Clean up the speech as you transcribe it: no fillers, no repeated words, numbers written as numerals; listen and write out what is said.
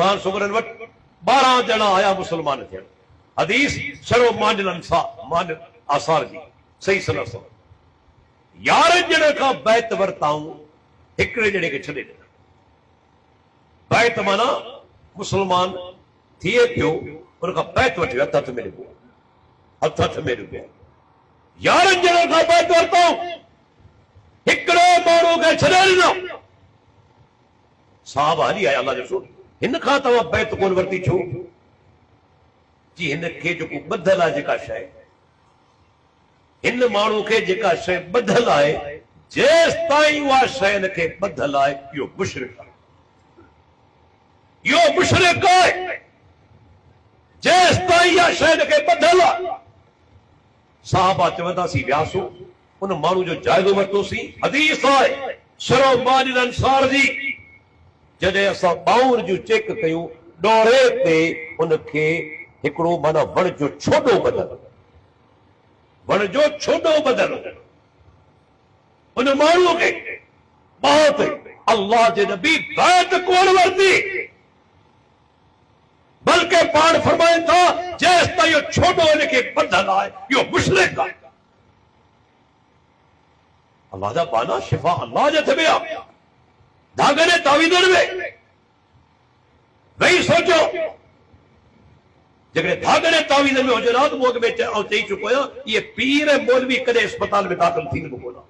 पान सुगरन वट 12 ॼणा आया मुसलमान थियण हदीस शरो मान आसार जी सही सलाह सो 11 ॼणे खां बैत वरताऊं हिकिड़े ॼणे खे छॾे ॾिना बैत माना मुसलमान थिए पियो उन खां बैत वठी हथ में ॾिबो हथ में ॾिबो 11 ॼणे खां बैत वरताऊं हिकिड़े माण्हू खे छॾे ॾिनो साहब हली आया अल्लाह जो रसूल हिन खां तव्हां बैत कोन वरती छो जी हिन खे जेको ॿधल आहे जेका शइ हिन माण्हू खे जेका शइ ॿधल आहे जेसि ताईं उहा शइ हिन खे ॿधल आहे इहो मुशरिक आहे इहो मुशरिक आहे जेसि ताईं इहा शइ हिन खे ॿधल आहे साहबा चवंदासीं वियासूं उन माण्हू जो जाइज़ो वरितोसीं हदीस आहे शरो मान अंसार जी जॾहिं असां ॿाहुनि जूं चेक कयूं ॾोरे ते उनखे हिकिड़ो माना वण जो छोॾो ॿधल वण जो छोॾो ॿधल उन माण्हूअ खे बहुत अल्लाह जे नबी बैत कोन वरिती बल्कि पाण फरमाइनि था जेसि ताईं इहो छोॾो हिनखे ॿधल आहे इहो मुशरिक आहे अल्लाह जा बाना शिफ़ा अल्लाह जे हथ में आहे धागनि तावीज़नि में वेही सोचो जेकॾहिं धागनि तावीज़नि में हुजे हा त मूं अॻ में चई चुको आहियां इहे पीर मौलवी कॾहिं अस्पताल में दाख़िल थी न कोन